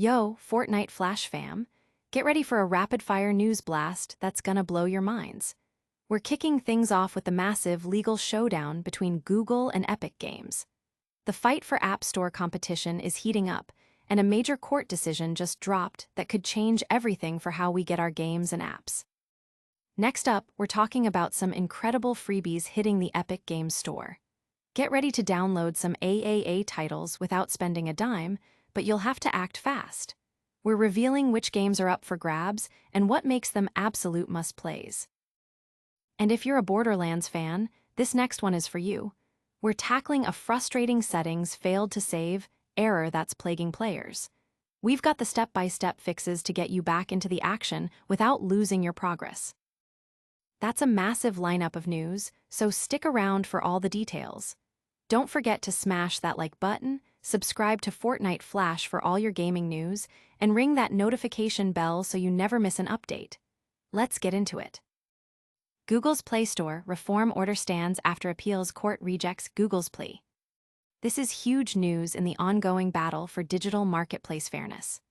Yo, Fortnite Flash fam, get ready for a rapid-fire news blast that's gonna blow your minds. We're kicking things off with the massive legal showdown between Google and Epic Games. The fight for App Store competition is heating up, and a major court decision just dropped that could change everything for how we get our games and apps. Next up, we're talking about some incredible freebies hitting the Epic Games Store. Get ready to download some AAA titles without spending a dime, but you'll have to act fast. We're revealing which games are up for grabs and what makes them absolute must-plays. And if you're a Borderlands fan, this next one is for you. We're tackling a frustrating settings failed to save error that's plaguing players. We've got the step-by-step fixes to get you back into the action without losing your progress. That's a massive lineup of news, so stick around for all the details. Don't forget to smash that like button, subscribe to Fortnite Flash for all your gaming news, and ring that notification bell so you never miss an update. Let's get into it. Google's Play Store reform order stands after appeals court rejects Google's plea. This is huge news in the ongoing battle for digital marketplace fairness.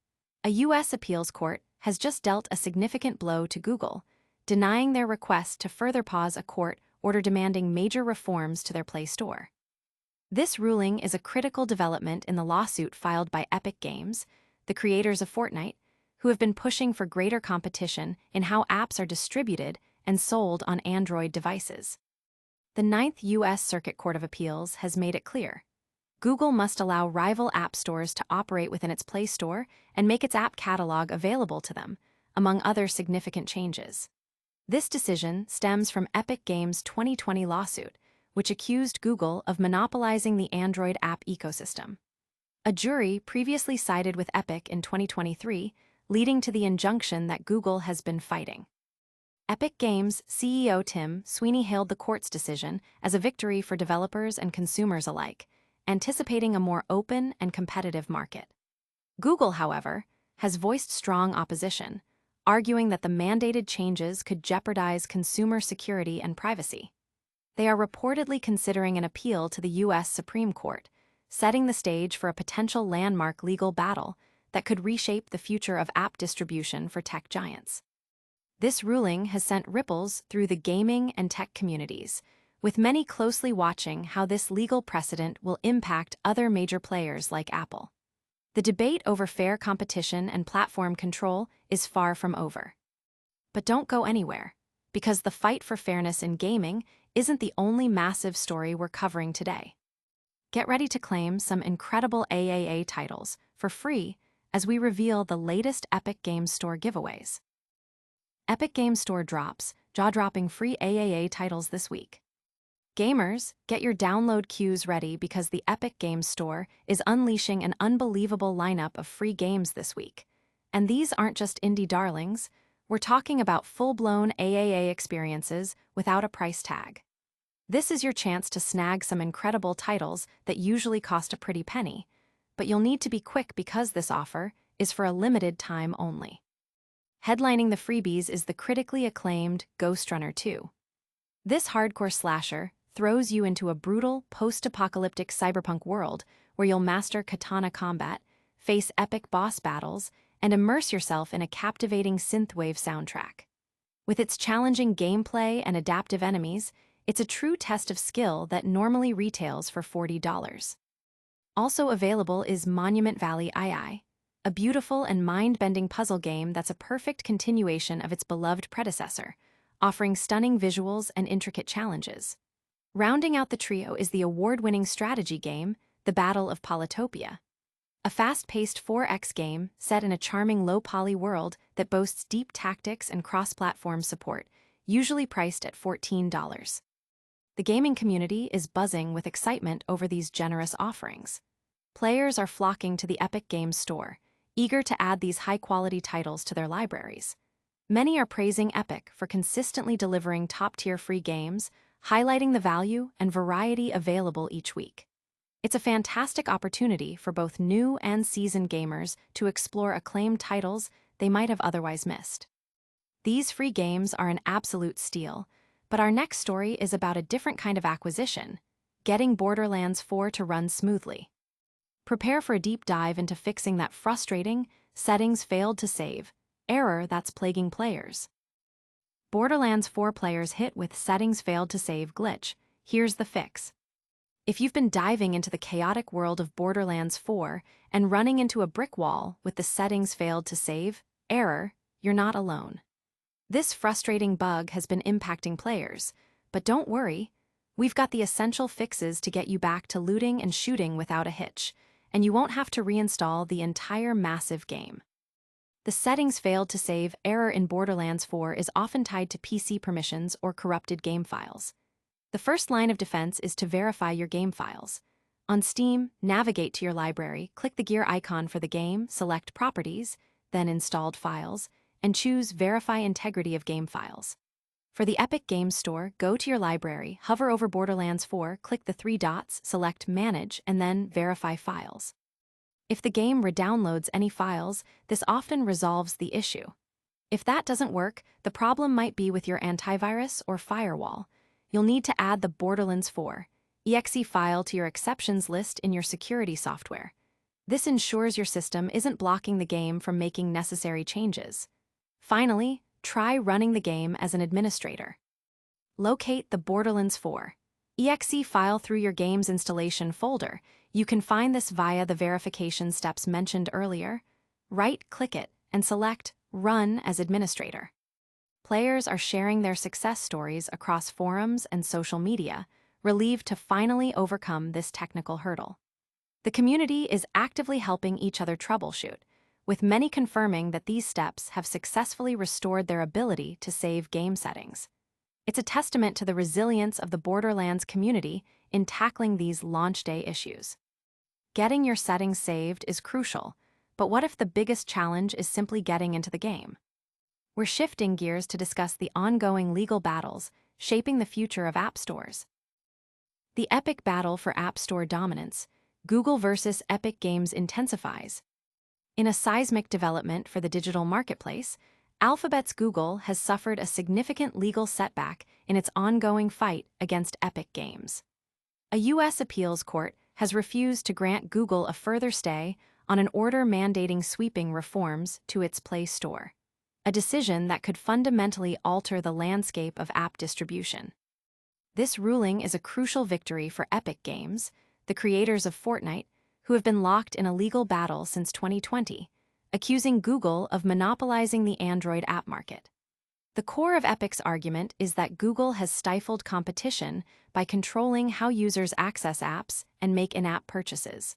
A U.S. appeals court has just dealt a significant blow to Google, denying their request to further pause a court order demanding major reforms to their Play Store. This ruling is a critical development in the lawsuit filed by Epic Games, the creators of Fortnite, who have been pushing for greater competition in how apps are distributed and sold on Android devices. The Ninth U.S. Circuit Court of Appeals has made it clear. Google must allow rival app stores to operate within its Play Store and make its app catalog available to them, among other significant changes. This decision stems from Epic Games' 2020 lawsuit, which accused Google of monopolizing the Android app ecosystem. A jury previously sided with Epic in 2023, leading to the injunction that Google has been fighting. Epic Games CEO Tim Sweeney hailed the court's decision as a victory for developers and consumers alike, anticipating a more open and competitive market. Google, however, has voiced strong opposition, arguing that the mandated changes could jeopardize consumer security and privacy. They are reportedly considering an appeal to the U.S. Supreme Court, setting the stage for a potential landmark legal battle that could reshape the future of app distribution for tech giants. This ruling has sent ripples through the gaming and tech communities, with many closely watching how this legal precedent will impact other major players like Apple. The debate over fair competition and platform control is far from over. But don't go anywhere, because the fight for fairness in gaming isn't the only massive story we're covering today. Get ready to claim some incredible AAA titles for free as we reveal the latest Epic Games Store giveaways. Epic Games Store drops jaw-dropping free AAA titles this week. Gamers, get your download queues ready because the Epic Games Store is unleashing an unbelievable lineup of free games this week. And these aren't just indie darlings. We're talking about full-blown AAA experiences without a price tag. This is your chance to snag some incredible titles that usually cost a pretty penny, but you'll need to be quick because this offer is for a limited time only. Headlining the freebies is the critically acclaimed Ghostrunner 2. This hardcore slasher throws you into a brutal, post-apocalyptic cyberpunk world where you'll master katana combat, face epic boss battles, and immerse yourself in a captivating synthwave soundtrack. With its challenging gameplay and adaptive enemies, it's a true test of skill that normally retails for $40. Also available is Monument Valley II, a beautiful and mind-bending puzzle game that's a perfect continuation of its beloved predecessor, offering stunning visuals and intricate challenges. Rounding out the trio is the award-winning strategy game, The Battle of Polytopia, a fast-paced 4X game set in a charming low-poly world that boasts deep tactics and cross-platform support, usually priced at $14. The gaming community is buzzing with excitement over these generous offerings. Players are flocking to the Epic Games Store, eager to add these high-quality titles to their libraries. Many are praising Epic for consistently delivering top-tier free games, highlighting the value and variety available each week. It's a fantastic opportunity for both new and seasoned gamers to explore acclaimed titles they might have otherwise missed. These free games are an absolute steal, but our next story is about a different kind of acquisition, getting Borderlands 4 to run smoothly. Prepare for a deep dive into fixing that frustrating settings failed to save error that's plaguing players. Borderlands 4 players hit with settings failed to save glitch. Here's the fix. If you've been diving into the chaotic world of Borderlands 4 and running into a brick wall with the settings failed to save error, you're not alone. This frustrating bug has been impacting players, but don't worry, we've got the essential fixes to get you back to looting and shooting without a hitch, and you won't have to reinstall the entire massive game. The settings failed to save error in Borderlands 4 is often tied to PC permissions or corrupted game files. The first line of defense is to verify your game files. On Steam, navigate to your library, click the gear icon for the game, select Properties, then Installed Files, and choose Verify Integrity of Game Files. For the Epic Games Store, go to your library, hover over Borderlands 4, click the three dots, select Manage, and then Verify Files. If the game redownloads any files, this often resolves the issue. If that doesn't work, the problem might be with your antivirus or firewall. You'll need to add the Borderlands 4 exe file to your exceptions list in your security software. This ensures your system isn't blocking the game from making necessary changes. Finally, try running the game as an administrator. Locate the Borderlands 4 exe file through your game's installation folder. You can find this via the verification steps mentioned earlier. Right-click it and select Run as Administrator. Players are sharing their success stories across forums and social media, relieved to finally overcome this technical hurdle. The community is actively helping each other troubleshoot, with many confirming that these steps have successfully restored their ability to save game settings. It's a testament to the resilience of the Borderlands community in tackling these launch day issues. Getting your settings saved is crucial, but what if the biggest challenge is simply getting into the game? We're shifting gears to discuss the ongoing legal battles shaping the future of app stores. The epic battle for App Store dominance, Google versus Epic Games, intensifies. In a seismic development for the digital marketplace, Alphabet's Google has suffered a significant legal setback in its ongoing fight against Epic Games. A U.S. appeals court has refused to grant Google a further stay on an order mandating sweeping reforms to its Play Store, a decision that could fundamentally alter the landscape of app distribution. This ruling is a crucial victory for Epic Games, the creators of Fortnite, who have been locked in a legal battle since 2020, accusing Google of monopolizing the Android app market. The core of Epic's argument is that Google has stifled competition by controlling how users access apps and make in-app purchases.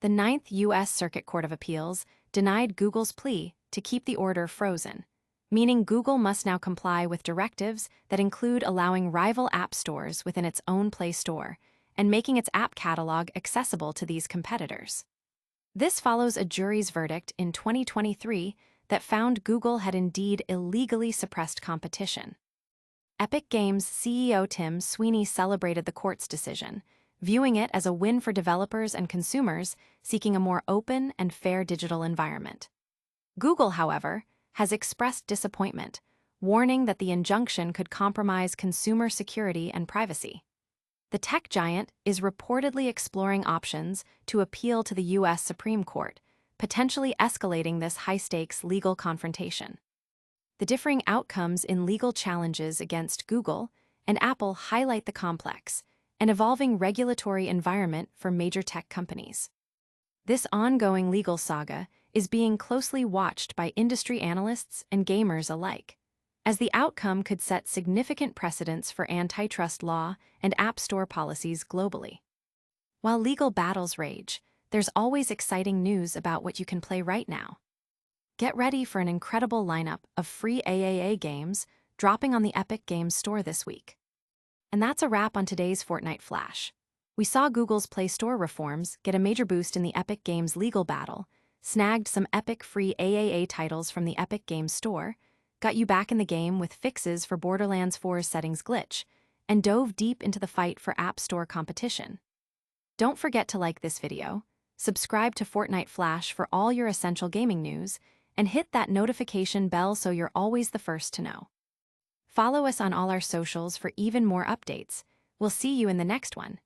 The Ninth U.S. Circuit Court of Appeals denied Google's plea to keep the order frozen, meaning Google must now comply with directives that include allowing rival app stores within its own Play Store and making its app catalog accessible to these competitors. This follows a jury's verdict in 2023 that found Google had indeed illegally suppressed competition. Epic Games CEO Tim Sweeney celebrated the court's decision, viewing it as a win for developers and consumers seeking a more open and fair digital environment. Google, however, has expressed disappointment, warning that the injunction could compromise consumer security and privacy. The tech giant is reportedly exploring options to appeal to the U.S. Supreme Court, potentially escalating this high-stakes legal confrontation. The differing outcomes in legal challenges against Google and Apple highlight the complex and evolving regulatory environment for major tech companies. This ongoing legal saga is being closely watched by industry analysts and gamers alike, as the outcome could set significant precedents for antitrust law and app store policies globally. While legal battles rage, there's always exciting news about what you can play right now. Get ready for an incredible lineup of free AAA games dropping on the Epic Games Store this week. And that's a wrap on today's Fortnite Flash. We saw Google's Play Store reforms get a major boost in the Epic Games legal battle, snagged some epic free AAA titles from the Epic Games Store, got you back in the game with fixes for Borderlands 4's settings glitch, and dove deep into the fight for App Store competition. Don't forget to like this video, subscribe to Fortnite Flash for all your essential gaming news, and hit that notification bell so you're always the first to know. Follow us on all our socials for even more updates. We'll see you in the next one.